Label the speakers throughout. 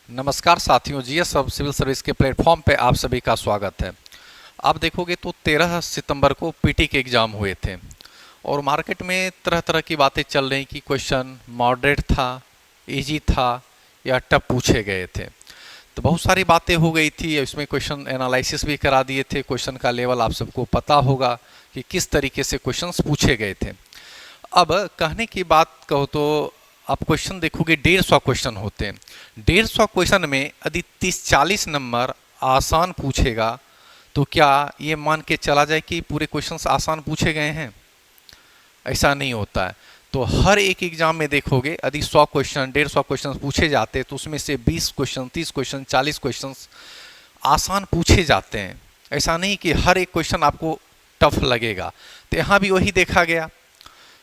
Speaker 1: नमस्कार साथियों, जीएस सब सिविल सर्विस के प्लेटफॉर्म पे आप सभी का स्वागत है। आप देखोगे तो 13 सितंबर को पीटी के एग्ज़ाम हुए थे और मार्केट में तरह तरह की बातें चल रही कि क्वेश्चन मॉडरेट था, इजी था या टफ पूछे गए थे। तो बहुत सारी बातें हो गई थी, इसमें क्वेश्चन एनालिसिस भी करा दिए थे। क्वेश्चन का लेवल आप सबको पता होगा कि किस तरीके से क्वेश्चंस पूछे गए थे। अब कहने की बात कहो तो आप क्वेश्चन देखोगे 150 क्वेश्चन होते हैं। 150 क्वेश्चन में यदि 30-40 नंबर आसान पूछेगा तो क्या ये मान के चला जाए कि पूरे क्वेश्चंस आसान पूछे गए हैं? ऐसा नहीं होता है। तो हर एक एग्जाम में देखोगे यदि 100 क्वेश्चन 150 क्वेश्चन पूछे जाते हैं तो उसमें से 20 क्वेश्चन 30 क्वेश्चन 40 क्वेश्चन आसान पूछे जाते हैं। ऐसा नहीं कि हर एक क्वेश्चन आपको टफ लगेगा। तो यहाँ भी वही देखा गया।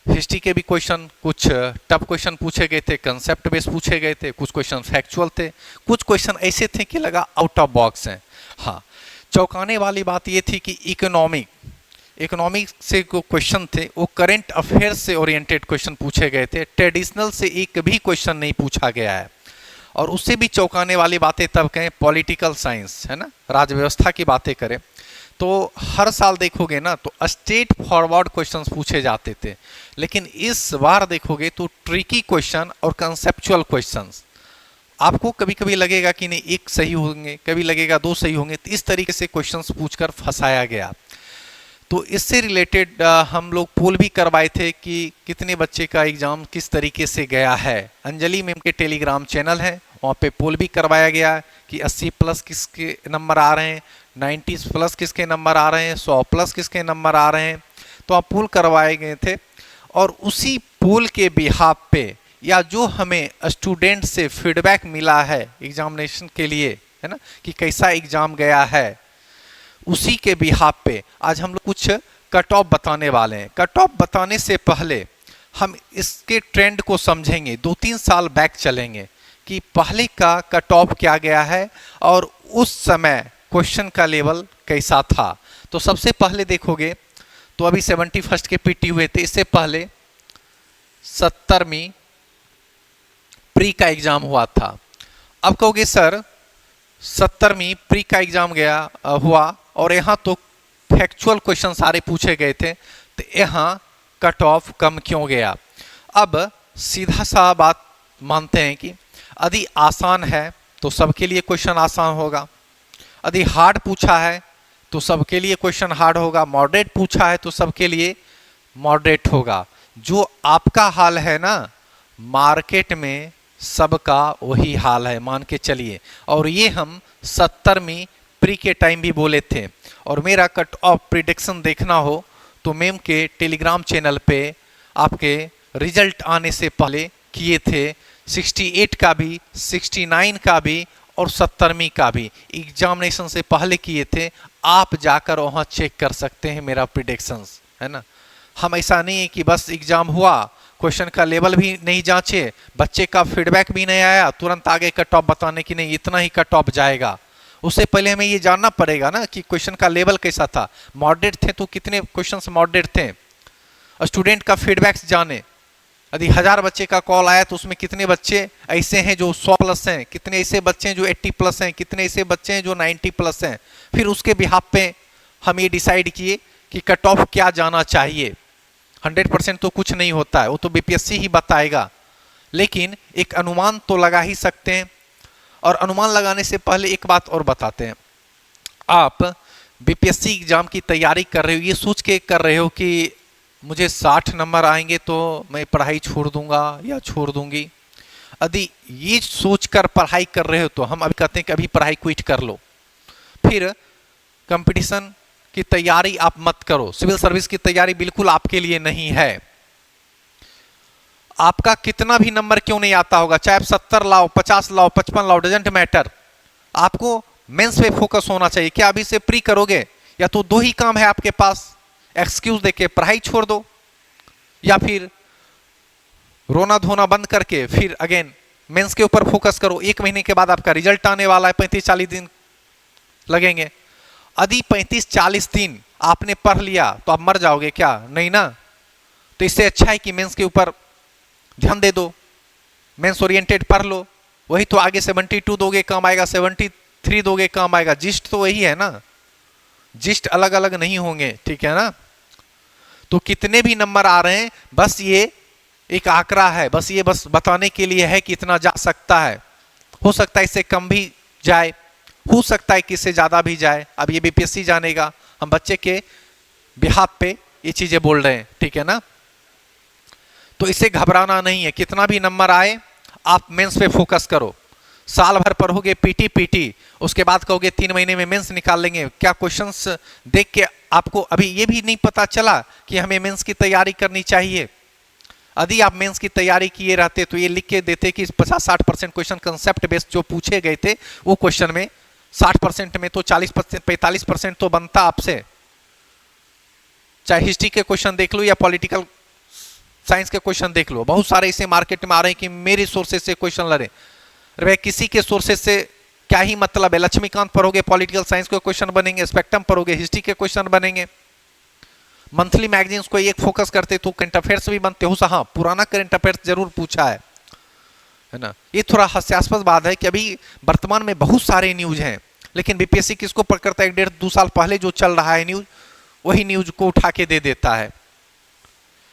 Speaker 1: हिस्ट्री के भी क्वेश्चन कुछ टफ क्वेश्चन पूछे गए थे, कंसेप्ट बेस पूछे गए थे, कुछ क्वेश्चन फैक्चुअल थे, कुछ क्वेश्चन ऐसे थे कि लगा आउट ऑफ बॉक्स हैं। हाँ, चौंकाने वाली बात ये थी कि इकोनॉमिक से जो क्वेश्चन थे वो करंट अफेयर्स से ओरिएंटेड क्वेश्चन पूछे गए थे। ट्रेडिशनल से एक भी क्वेश्चन नहीं पूछा गया है। और उससे भी चौंकाने वाली बातें तब कहें पॉलिटिकल साइंस है ना, राज्य व्यवस्था की बातें करें तो हर साल देखोगे ना तो स्टेट फॉरवर्ड क्वेश्चंस पूछे जाते थे, लेकिन इस बार देखोगे तो ट्रिकी क्वेश्चन और कंसेप्चुअल क्वेश्चंस। आपको कभी कभी लगेगा कि नहीं एक सही होंगे, कभी लगेगा दो सही होंगे, तो इस तरीके से क्वेश्चंस पूछकर फंसाया गया। तो इससे रिलेटेड हम लोग पोल भी करवाए थे कि कितने बच्चे का एग्जाम किस तरीके से गया है। अंजलि मैम के टेलीग्राम चैनल है, वहाँ पे पोल भी करवाया गया कि 80 प्लस किसके नंबर आ रहे हैं, 90 प्लस किसके नंबर आ रहे हैं, 100 प्लस किसके नंबर आ रहे हैं। तो आप पोल करवाए गए थे और उसी पोल के बिहाफ पे या जो हमें स्टूडेंट से फीडबैक मिला है एग्जामिनेशन के लिए है ना कि कैसा एग्जाम गया है, उसी के बिहाफ पे आज हम लोग कुछ कट ऑफ बताने वाले हैं। कट ऑफ बताने से पहले हम इसके ट्रेंड को समझेंगे, 2-3 साल बैक चलेंगे कि पहले का कट ऑफ क्या गया है और उस समय क्वेश्चन का लेवल कैसा था। तो सबसे पहले देखोगे तो अभी 71 के पीटी हुए थे, इससे पहले 70वीं प्री का एग्जाम हुआ था। अब कहोगे सर 70वीं प्री का एग्जाम हुआ और यहाँ तो फैक्चुअल क्वेश्चन सारे पूछे गए थे, तो यहाँ कट ऑफ कम क्यों गया? अब सीधा सा बात मानते हैं कि यदि आसान है तो सबके लिए क्वेश्चन आसान होगा, यदि हार्ड पूछा है तो सबके लिए क्वेश्चन हार्ड होगा, मॉडरेट पूछा है तो सबके लिए मॉडरेट होगा। जो आपका हाल है ना, मार्केट में सबका वही हाल है, मान के चलिए। और ये हम 70वीं प्री के टाइम भी बोले थे। और मेरा कट ऑफ प्रिडिक्शन देखना हो तो मैम के टेलीग्राम चैनल पे आपके रिजल्ट आने से पहले किए थे, 68 का भी, 69 का भी और 70वीं का भी एग्जामिनेशन से पहले किए थे। आप जाकर वहाँ चेक कर सकते हैं मेरा प्रिडिक्शंस है ना। हम ऐसा नहीं है कि बस एग्जाम हुआ, क्वेश्चन का लेवल भी नहीं जांचे, बच्चे का फीडबैक भी नहीं आया, तुरंत आगे कट ऑफ बताने की नहीं इतना ही कट ऑफ जाएगा। उससे पहले हमें ये जानना पड़ेगा ना कि क्वेश्चन का लेवल कैसा था। मॉडरेट थे तो कितने क्वेश्चंस मॉडरेट थे, स्टूडेंट का फीडबैक जाने। यदि 1000 बच्चे का कॉल आया तो उसमें कितने बच्चे ऐसे हैं जो 100 प्लस हैं, कितने ऐसे बच्चे हैं जो 80 प्लस हैं, कितने ऐसे बच्चे हैं जो 90 प्लस हैं। फिर उसके बिहाफ पे हम ये डिसाइड किए कि कट ऑफ क्या जाना चाहिए। 100% तो कुछ नहीं होता है, वो तो बीपीएससी ही बताएगा, लेकिन एक अनुमान तो लगा ही सकते हैं। और अनुमान लगाने से पहले एक बात और बताते हैं। आप बीपीएससी एग्जाम की तैयारी कर रहे हो, ये सोच के कर रहे हो कि मुझे 60 नंबर आएंगे तो मैं पढ़ाई छोड़ दूंगा या छोड़ दूंगी। यदि ये सोचकर पढ़ाई कर रहे हो तो हम अभी कहते हैं कि अभी पढ़ाई क्विट कर लो, फिर कंपटीशन की तैयारी आप मत करो। सिविल सर्विस की तैयारी बिल्कुल आपके लिए नहीं है। आपका कितना भी नंबर क्यों नहीं आता होगा, चाहे आप 70 लाओ, 50 लाओ, 55 लाओ, डजेंट मैटर, आपको मेंस पे फोकस होना चाहिए। क्या अभी से प्री करोगे या तो दो ही काम है आपके पास, एक्सक्यूज देके पढ़ाई छोड़ दो या फिर रोना धोना बंद करके फिर अगेन मेंस के ऊपर फोकस करो। 1 महीने के बाद आपका रिजल्ट आने वाला है, 35-40 दिन लगेंगे। यदि 35-40 दिन आपने पढ़ लिया तो आप मर जाओगे क्या? नहीं ना। तो इससे अच्छा है कि मेंस के ऊपर ध्यान दे दो, मेंस ओरिएंटेड पढ़ लो, वही तो आगे 72 दोगे काम आएगा, 73 दोगे काम आएगा, जिस्ट तो वही है ना, जिस्ट अलग अलग नहीं होंगे, ठीक है ना। तो कितने भी नंबर आ रहे हैं बस ये एक आंकड़ा है, बस ये बस बताने के लिए है कि इतना जा सकता है, हो सकता है इससे कम भी जाए, हो सकता है कि इससे ज्यादा भी जाए। अब ये बीपीएससी जानेगा, हम बच्चे के बिहाफ पे ये चीजें बोल रहे हैं, ठीक है ना। तो इसे घबराना नहीं है, कितना भी नंबर आए आप मेंस पे फोकस करो। साल भर पढ़ोगे पीटी, उसके बाद कहोगे 3 महीने में मेंस निकाल लेंगे, क्या क्वेश्चंस देख के आपको अभी ये भी नहीं पता चला कि हमें मेंस की तैयारी करनी चाहिए? यदि आप मेंस की तैयारी किए रहते तो ये लिख के देते कि 50-60% क्वेश्चन कंसेप्ट बेस्ड जो पूछे गए थे वो क्वेश्चन में 60% में तो 40% 45% तो बनता आपसे। चाहे हिस्ट्री के क्वेश्चन देख लो या पॉलिटिकल साइंस के क्वेश्चन देख लो, बहुत सारे इसे मार्केट में आ रहे हैं कि मेरे सोर्सेज से क्वेश्चन लड़े। अरे किसी के सोर्सेज से क्या ही मतलब है? लक्ष्मीकांत पढ़ोगे पॉलिटिकल साइंस के क्वेश्चन बनेंगे, स्पेक्ट्रम पढ़ोगे हिस्ट्री के क्वेश्चन बनेंगे। मंथली मैगजीन्स को एक फोकस करते तो करंट अफेयर्स भी बनते हो। हाँ, पुराना करंट अफेयर्स जरूर पूछा है ना। ये थोड़ा हास्यास्पद बात है कि अभी वर्तमान में बहुत सारे न्यूज हैं, लेकिन बीपीएससी किसको पकड़ता है? 1.5-2 साल पहले जो चल रहा है न्यूज, वही न्यूज को उठा के दे देता है।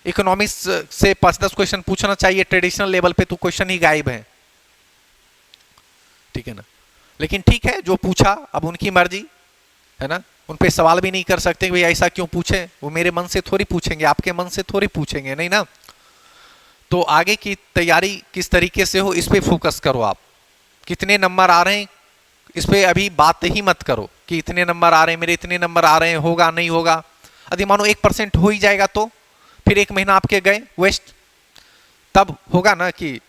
Speaker 1: इकोनॉमिक्स से 5-10 क्वेश्चन पूछना चाहिए ट्रेडिशनल लेवल पे, तो क्वेश्चन ही गायब है, ठीक है ना। लेकिन ठीक है, जो पूछा अब उनकी मर्जी है ना, उन पे सवाल भी नहीं कर सकते कि भाई ऐसा क्यों पूछे, वो मेरे मन से थोड़ी पूछेंगे, आपके मन से थोड़ी पूछेंगे, नहीं ना। तो आगे की तैयारी किस तरीके से हो इस पे फोकस करो आप। कितने नंबर आ रहे हैं इस पे अभी बात ही मत करो कि इतने नंबर आ रहे हैं, मेरे इतने नंबर आ रहे हैं, होगा नहीं होगा। यदि मानो 1% हो ही जाएगा तो फिर 1 महीना आपके गए वेस्ट। तब होगा ना कि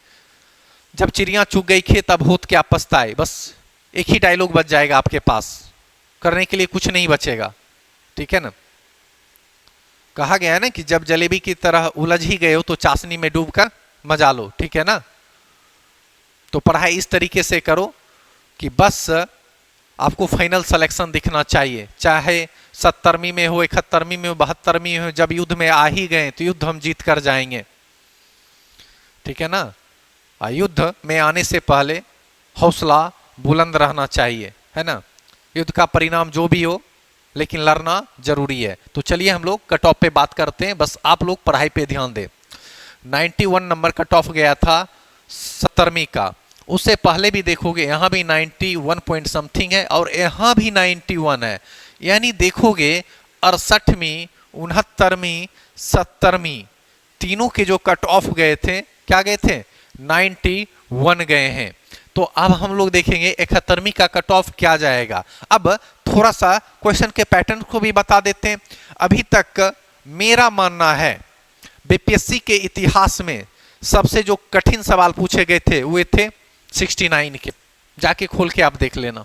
Speaker 1: जब चिड़िया चुग गई खेत तब होत क्या पछताए, बस एक ही डायलॉग बच जाएगा आपके पास, करने के लिए कुछ नहीं बचेगा, ठीक है ना। कहा गया है ना कि जब जलेबी की तरह उलझ ही गए हो तो चाशनी में डूब कर मजा लो, ठीक है ना। तो पढ़ाई इस तरीके से करो कि बस आपको फाइनल सिलेक्शन दिखना चाहिए, चाहे 70वीं में हो, 71वीं में हो, 72वीं में हो। जब युद्ध में आ ही गए तो युद्ध हम जीत कर जाएंगे, ठीक है ना। युद्ध में आने से पहले हौसला बुलंद रहना चाहिए, है ना। युद्ध का परिणाम जो भी हो लेकिन लड़ना जरूरी है। तो चलिए हम लोग कट ऑफ पे बात करते हैं, बस आप लोग पढ़ाई पे ध्यान दें। 91 नंबर कट ऑफ गया था 70वीं का। उससे पहले भी देखोगे यहाँ भी 91 पॉइंट समथिंग है और यहाँ भी 91 है, यानी देखोगे 68वीं 69वीं 70वीं तीनों के जो कट ऑफ गए थे क्या गए थे? 91 गए हैं। तो अब हम लोग देखेंगे 71वीं का कट ऑफ क्या जाएगा। अब थोड़ा सा क्वेश्चन के पैटर्न को भी बता देते हैं। अभी तक मेरा मानना है बीपीएससी के इतिहास में सबसे जो कठिन सवाल पूछे गए थे वो थे 69 के। जाके खोल के आप देख लेना,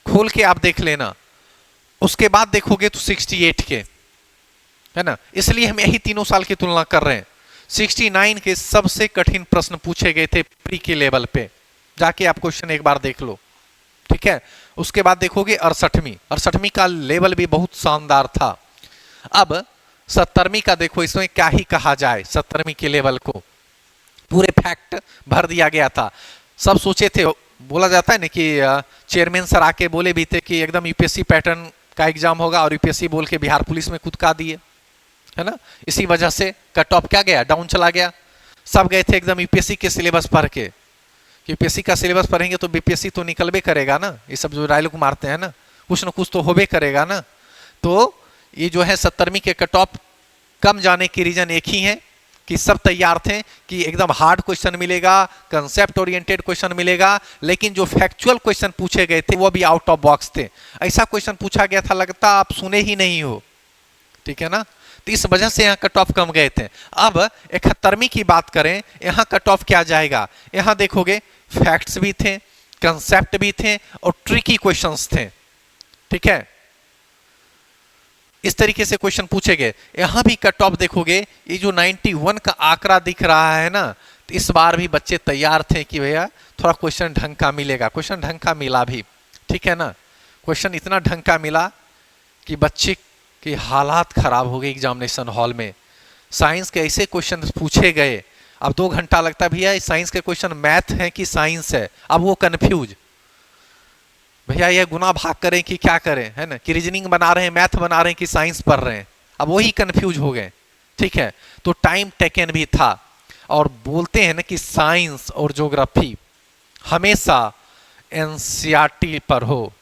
Speaker 1: खोल के आप देख लेना। उसके बाद देखोगे तो 68 के, है ना। इसलिए हम यही तीनों साल की तुलना कर रहे हैं। 69 के सबसे कठिन प्रश्न पूछे गए थे प्री के लेवल पे, जाके आप क्वेश्चन एक बार देख लो, ठीक है। उसके बाद देखोगे 68वीं का लेवल भी बहुत शानदार था। अब 70वीं का देखो, इसमें क्या ही कहा जाए। 70वीं के लेवल को पूरे फैक्ट भर दिया गया था। सब सोचे थे, बोला जाता है ना कि चेयरमैन सर आके बोले भी थे कि एकदम यूपीएससी पैटर्न का एग्जाम होगा, और यूपीएससी बोल के बिहार पुलिस में कूदका दिए, है ना। इसी वजह से कट ऑफ क्या गया, डाउन चला गया। सब गए थे एकदम यूपीएससी के सिलेबस पढ़ के, यूपीएससी का सिलेबस पढ़ेंगे तो बीपीएससी तो निकलबे करेगा ना। ये सब जो डायलॉग मारते हैं ना, कुछ ना कुछ तो होबे करेगा ना। तो ये जो है 70वीं के कट ऑफ कम जाने की रीजन एक ही है कि सब तैयार थे कि एकदम हार्ड क्वेश्चन मिलेगा, कंसेप्ट ओरिएंटेड क्वेश्चन मिलेगा, लेकिन जो फैक्चुअल क्वेश्चन पूछे गए थे वो भी आउट ऑफ बॉक्स थे। ऐसा क्वेश्चन पूछा गया था लगता आप सुने ही नहीं हो, ठीक है ना। तो इस वजह से यहाँ कट ऑफ कम गए थे। अब 71वीं की बात करें, यहाँ कट ऑफ क्या जाएगा। यहाँ देखोगे फैक्ट्स भी थे, कंसेप्ट भी थे और ट्रिकी क्वेश्चंस थे, ठीक है। इस तरीके से क्वेश्चन पूछे गए। यहां भी कट ऑफ देखोगे, ये जो 91 का आंकड़ा दिख रहा है ना, तो इस बार भी बच्चे तैयार थे कि भैया थोड़ा क्वेश्चन ढंग का मिलेगा। क्वेश्चन ढंग का मिला भी, ठीक है ना। क्वेश्चन इतना ढंग का मिला कि बच्चे के हालात खराब हो गए एग्जामिनेशन हॉल में। साइंस के ऐसे क्वेश्चन पूछे गए अब 2 घंटा लगता है भैया साइंस के क्वेश्चन मैथ है कि साइंस है, अब वो कंफ्यूज, भैया ये गुना भाग करें कि क्या करें, है ना, कि रीजनिंग बना रहे हैं, मैथ बना रहे हैं कि साइंस पढ़ रहे हैं, अब वही कंफ्यूज हो गए। ठीक है, तो टाइम टेकन भी था। और बोलते हैं ना कि साइंस और ज्योग्राफी हमेशा एनसीईआरटी पर हो।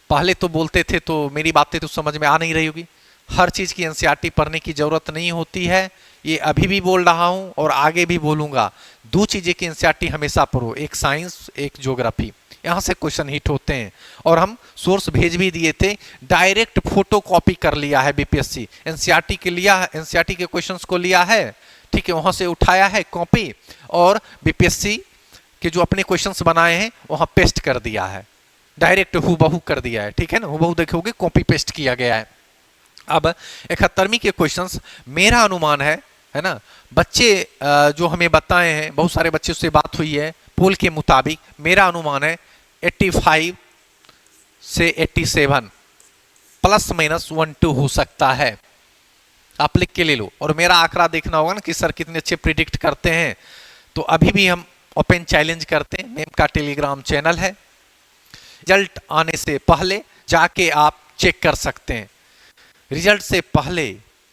Speaker 1: पहले तो बोलते थे, तो मेरी बातें तो समझ में आ नहीं रही होगी, हर चीज की एनसीईआरटी पढ़ने की जरूरत नहीं होती है, ये अभी भी बोल रहा हूं और आगे भी बोलूंगा। 2 चीजें की एनसीईआरटी हमेशा पढ़ो, एक साइंस एक ज्योग्राफी, यहां से क्वेश्चन हिट होते हैं। और हम सोर्स भेज भी दिए थे, डायरेक्ट फोटो कॉपी कर लिया है बीपीएससी, एनसीईआरटी के लिया, एनसीईआरटी के क्वेश्चंस को लिया है, ठीक है, वहां से उठाया है कॉपी और बीपीएससी के जो अपने क्वेश्चंस बनाए हैं वहां पेस्ट कर दिया है, डायरेक्ट हूबहू कर दिया है। ठीक है ना, हूबहू देखोगे कॉपी पेस्ट किया गया है। अब 71वीं के क्वेश्चंस मेरा अनुमान है ना, बच्चे जो हमें बताए हैं, बहुत सारे बच्चों से बात हुई है, पोल के मुताबिक मेरा अनुमान है 85 से 87 प्लस माइनस 1-2 हो सकता है। आप लिख के ले लो, और मेरा आंकड़ा देखना होगा ना कि सर कितने अच्छे प्रिडिक्ट करते हैं। तो अभी भी हम ओपन चैलेंज करते हैं, मेम का टेलीग्राम चैनल है, रिजल्ट आने से पहले जाके आप चेक कर सकते हैं। रिजल्ट से पहले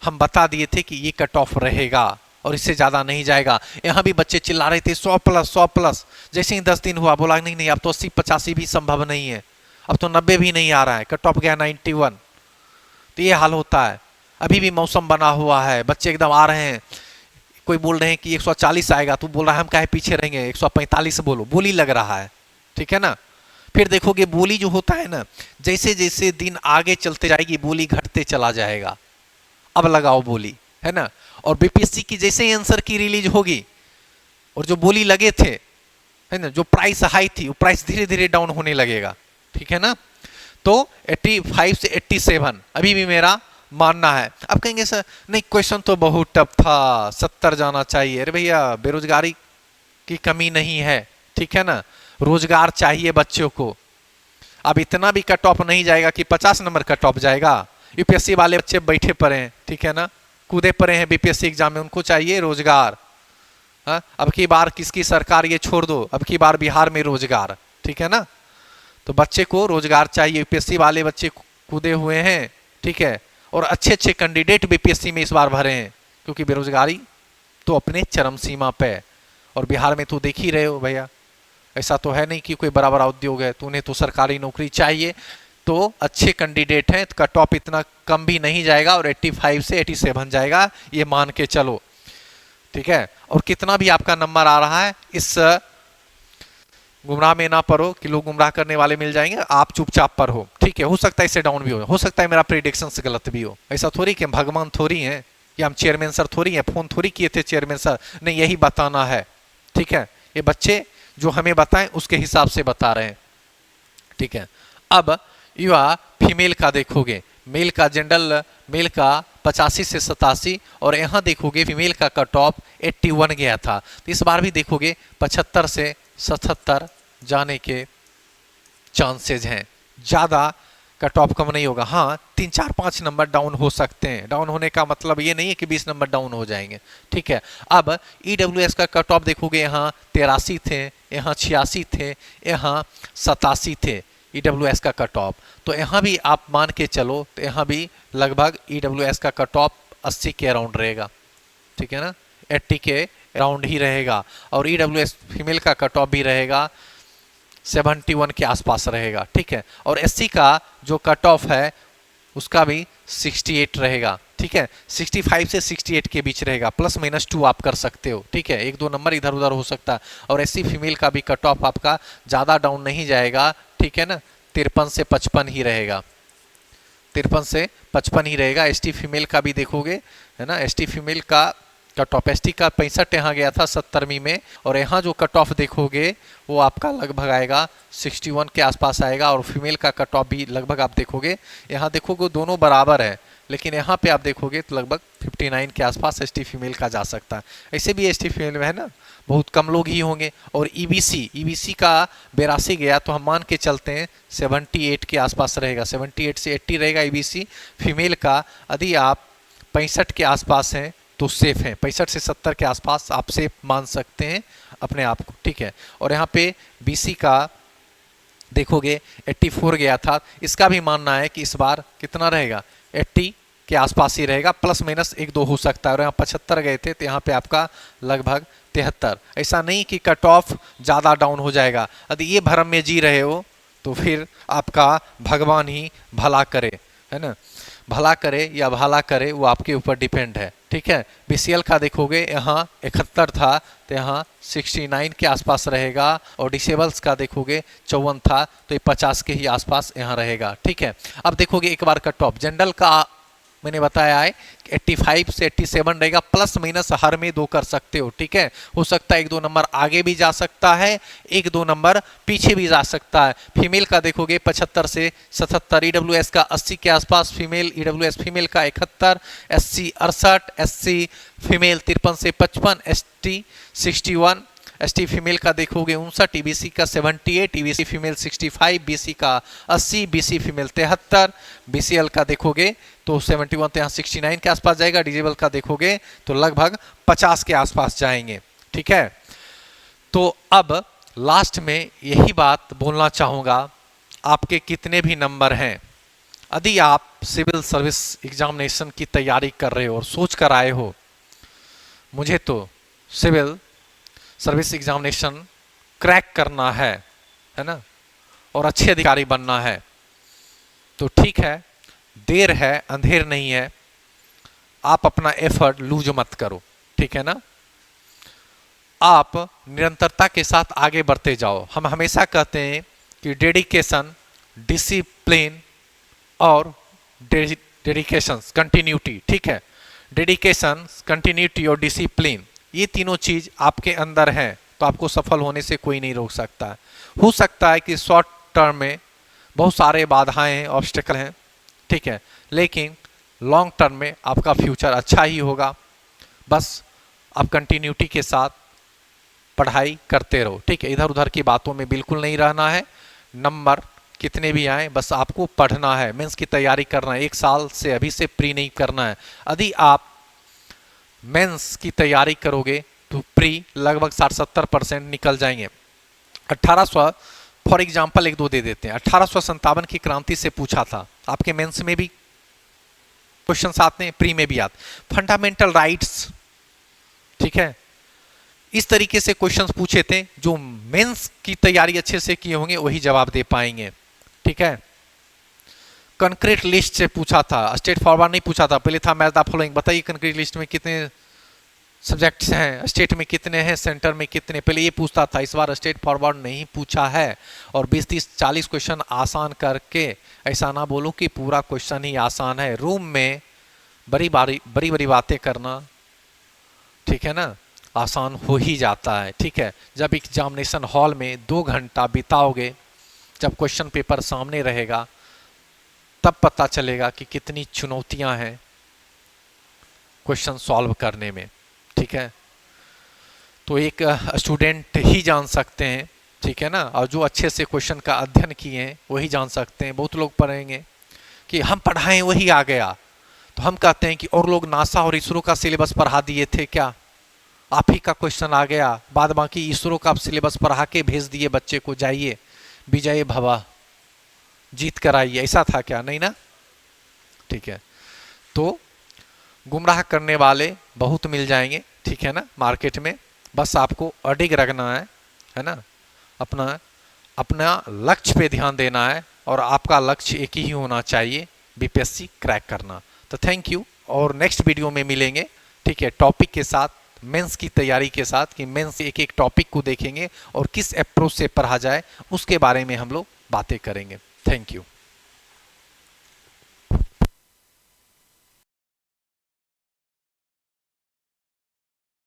Speaker 1: हम बता दिए थे कि ये कट ऑफ रहेगा और इससे ज्यादा नहीं जाएगा। यहां भी बच्चे चिल्ला रहे थे 100 प्लस 100 प्लस, जैसे ही 10 दिन हुआ बोला नहीं नहीं अब तो 80-85 भी संभव नहीं है, अब तो 90 भी नहीं आ रहा है, कट ऑफ गया 91। तो ये हाल होता है, अभी भी मौसम बना हुआ है, बच्चे एकदम आ रहे हैं, कोई बोल रहे हैं कि 140 आएगा, तो बोल रहा है हम काहे पीछे रहेंगे, 145 बोलो, बोली लग रहा है। ठीक है ना, फिर देखोगे बोली जो होता है ना, जैसे जैसे दिन आगे चलते जाएगी बोली घटते चला जाएगा। अब लगाओ बोली, है ना, और बीपीएससी की जैसे ही आंसर की रिलीज होगी और जो बोली लगे थे, है ना, जो प्राइस हाई थी वो प्राइस धीरे धीरे डाउन होने लगेगा। ठीक है ना, तो 85 से 87 अभी भी मेरा मानना है। अब कहेंगे सर नहीं क्वेश्चन तो बहुत टफ था, 70 जाना चाहिए। अरे भैया बेरोजगारी की कमी नहीं है, ठीक है ना, रोजगार चाहिए बच्चों को। अब इतना भी कट ऑफ नहीं जाएगा कि 50 नंबर कट ऑफ जाएगा। यूपीएससी वाले बच्चे बैठे पड़े हैं, ठीक है ना, कूदे पड़े हैं बीपीएससी एग्जाम में, उनको चाहिए रोजगार। हाँ, अब की बार किसकी सरकार ये छोड़ दो, अब की बार बिहार में रोजगार। ठीक है ना, तो बच्चे को रोजगार चाहिए, यूपीएससी वाले बच्चे कूदे हुए हैं। ठीक है, और अच्छे अच्छे कैंडिडेट बीपीएससी में इस बार भरे हैं, क्योंकि बेरोजगारी तो अपने चरम सीमा पे है। और बिहार में तो देख ही रहे हो भैया, ऐसा तो है नहीं कि कोई बड़ा बड़ा उद्योग है, तो उन्हें तो सरकारी नौकरी चाहिए। तो अच्छे कैंडिडेट हैं, कट ऑफ इतना कम भी नहीं जाएगा और 85 से 87 जाएगा, ये मान के चलो। ठीक है, और कितना भी आपका नंबर आ रहा है, इस गुमराह में ना पढ़ो कि लोग गुमराह करने वाले मिल जाएंगे, आप चुपचाप पढ़ो। ठीक है, हो सकता है इससे डाउन भी हो सकता है मेरा प्रेडिक्शन से गलत भी हो। ऐसा थोड़ी कि हम भगवान थोड़ी हैं, कि हम चेयरमैन सर थोड़ी हैं, फोन थोड़ी किए थे चेयरमैन सर, नहीं यही बताना है। ठीक है, ये बच्चे जो हमें बताएं उसके हिसाब से बता रहे हैं। ठीक है, अब युवा फीमेल का देखोगे, मेल का जनरल मेल का 85 से 87, और यहाँ देखोगे फीमेल का कट ऑफ 81 गया था। तो इस बार भी देखोगे 75 से 77 जाने के चांसेज हैं, ज़्यादा कट ऑफ कम नहीं होगा। हाँ, 3-4-5 नंबर डाउन हो सकते हैं, डाउन होने का मतलब ये नहीं है कि 20 नंबर डाउन हो जाएंगे। ठीक है, अब ईडब्ल्यूएस का कट ऑफ देखोगे, यहाँ 83 थे, यहाँ 86 थे, यहाँ 87 थे ईडब्ल्यूएस का कट ऑफ। तो यहाँ भी आप मान के चलो, तो यहाँ भी लगभग ईडब्ल्यूएस का कट ऑफ 80 के अराउंड रहेगा। ठीक है ना, 80 के अराउंड ही रहेगा, और ईडब्ल्यूएस फीमेल का कट ऑफ भी रहेगा 71 के आसपास रहेगा। ठीक है, और एससी का जो कट ऑफ है उसका भी 68 रहेगा। ठीक है, 65 से 68 के बीच रहेगा, +-2 आप कर सकते हो। ठीक है, 1-2 नंबर इधर उधर हो सकता है। और एससी फीमेल का भी कट ऑफ आपका ज़्यादा डाउन नहीं जाएगा। ठीक है ना, 53 से 55 ही रहेगा, 53 से 55 ही रहेगा। एसटी फीमेल का भी देखोगे, है ना, एसटी फीमेल का कट ऑफ, एसटी का 65 यहाँ गया था 70वीं में, और यहाँ जो कट ऑफ देखोगे वो आपका लगभग आएगा 61 के आसपास आएगा। और फीमेल का कट ऑफ भी लगभग आप देखोगे, यहाँ देखोगे दोनों बराबर है, लेकिन यहाँ पे आप देखोगे तो लगभग 59 के आसपास एसटी फीमेल का जा सकता है। ऐसे भी एसटी फीमेल में है ना बहुत कम लोग ही होंगे। और ईबीसी का 82 गया, तो हम मान के चलते हैं 78 के आसपास रहेगा, 78 से 80 रहेगा ईबीसी फीमेल का। यदि आप 65 के आसपास हैं तो सेफ हैं, 65 से 70 के आसपास आप सेफ मान सकते हैं अपने आप को, ठीक है। और यहाँ पे बीसी का देखोगे 84 गया था, इसका भी मानना है कि इस बार कितना रहेगा, 80 के आसपास ही रहेगा, प्लस माइनस 1-2 हो सकता है। और यहाँ 75 गए थे तो यहाँ पे आपका लगभग 73। ऐसा नहीं कि कट ऑफ ज़्यादा डाउन हो जाएगा। यदि ये भ्रम में जी रहे हो तो फिर आपका भगवान ही भला करे, है ना। भला करे या भला करे वो आपके ऊपर डिपेंड है, ठीक है। बीसीएल का देखोगे यहाँ 71 था तो यहाँ 69 के आसपास रहेगा, और डिसेबल्स का देखोगे 54 था तो ये 50 के ही आसपास यहाँ रहेगा, ठीक है। अब देखोगे एक बार कट ऑफ जनरल का मैंने बताया है 85 से 87 रहेगा, प्लस माइनस हर में 2 कर सकते हो, ठीक है। हो सकता है 1-2 नंबर आगे भी जा सकता है, 1-2 नंबर पीछे भी जा सकता है। फीमेल का देखोगे 75 से 77, ईडब्ल्यूएस का 80 के आसपास फीमेल, ईडब्ल्यूएस फीमेल का 71, एससी 68, एससी फीमेल 53 से 55, एसटी 61, एसटी फीमेल का देखोगे 59, ईबीसी का 78, ईबीसी फीमेल 65, बीसी का 80, बीसी फीमेल 73, बीसीएल का देखोगे तो 71 तो यहाँ 69 के आसपास जाएगा, डिजेबल का देखोगे तो लगभग 50 के आसपास जाएंगे, ठीक है। तो अब लास्ट में यही बात बोलना चाहूँगा, आपके कितने भी नंबर हैं, यदि आप सिविल सर्विस एग्जामिनेशन की तैयारी कर रहे हो और सोच कर आए हो मुझे तो सिविल सर्विस एग्जामिनेशन क्रैक करना है ना, और अच्छे अधिकारी बनना है, तो ठीक है, देर है अंधेर नहीं है, आप अपना एफर्ट लूज मत करो, ठीक है ना। आप निरंतरता के साथ आगे बढ़ते जाओ। हम हमेशा कहते हैं कि डेडिकेशन, डिसिप्लिन और डेडिकेशन, कंटिन्यूटी, ठीक है। डेडिकेशन, कंटिन्यूटी और डिसिप्लिन, ये तीनों चीज आपके अंदर हैं तो आपको सफल होने से कोई नहीं रोक सकता है। हो सकता है कि शॉर्ट टर्म में बहुत सारे बाधाएं हैं, ऑब्स्टेकल हैं, ठीक है, लेकिन लॉन्ग टर्म में आपका फ्यूचर अच्छा ही होगा। बस आप कंटिन्यूटी के साथ पढ़ाई करते रहो, ठीक है। इधर उधर की बातों में बिल्कुल नहीं रहना है। नंबर कितने भी आए बस आपको पढ़ना है, मेंस की तैयारी करना है, 1 साल से अभी से प्री नहीं करना है। यदि आप मेंस की तैयारी करोगे तो प्री लगभग 60-70% निकल जाएंगे। 1800 फॉर एग्जाम्पल 1-2 दे देते हैं। 1857 की क्रांति से पूछा था, आपके मेंस में भी क्वेश्चन आते हैं, प्री में भी आते। फंडामेंटल राइट्स, ठीक है, इस तरीके से क्वेश्चंस पूछे थे, जो मेंस की तैयारी अच्छे से किए होंगे वही जवाब दे पाएंगे, ठीक है। कंक्रीट लिस्ट से पूछा था, स्टेट फॉरवर्ड नहीं पूछा था, पहले था मैच द फॉलोइंग, बताइए कंक्रीट लिस्ट में कितने सब्जेक्ट्स हैं, स्टेट में कितने हैं, सेंटर में कितने, पहले ये पूछता था। इस बार स्टेट फॉरवर्ड नहीं पूछा है, और 20-30-40 क्वेश्चन आसान करके, ऐसा ना बोलो कि पूरा क्वेश्चन ही आसान है। रूम में बड़ी बड़ी बातें करना, ठीक है ना, आसान हो ही जाता है, ठीक है। जब एग्जामिनेशन हॉल में 2 घंटा बिताओगे, जब क्वेश्चन पेपर सामने रहेगा, तब पता चलेगा कि कितनी चुनौतियां हैं क्वेश्चन सॉल्व करने में, ठीक है। तो एक स्टूडेंट ही जान सकते हैं, ठीक है ना, और जो अच्छे से क्वेश्चन का अध्ययन किए हैं वही जान सकते हैं। बहुत लोग पढ़ेंगे कि हम पढ़ाएं वही आ गया, तो हम कहते हैं कि और लोग नासा और इसरो का सिलेबस पढ़ा दिए थे क्या, आप ही का क्वेश्चन आ गया, बाद बाकी इसरो का आप सिलेबस पढ़ा के भेज दिए बच्चे को, जाइए विजय भवा जीत कर आइए, ऐसा था क्या, नहीं ना, ठीक है। तो गुमराह करने वाले बहुत मिल जाएंगे, ठीक है ना, मार्केट में। बस आपको अडिग रखना है ना, अपना लक्ष्य पे ध्यान देना है, और आपका लक्ष्य एक ही होना चाहिए, बीपीएससी क्रैक करना। तो थैंक यू, और नेक्स्ट वीडियो में मिलेंगे, ठीक है, टॉपिक के साथ, मेंस की तैयारी के साथ, कि मेंस एक एक टॉपिक को देखेंगे और किस अप्रोच से पढ़ा जाए उसके बारे में हम लोग बातें करेंगे। Thank you.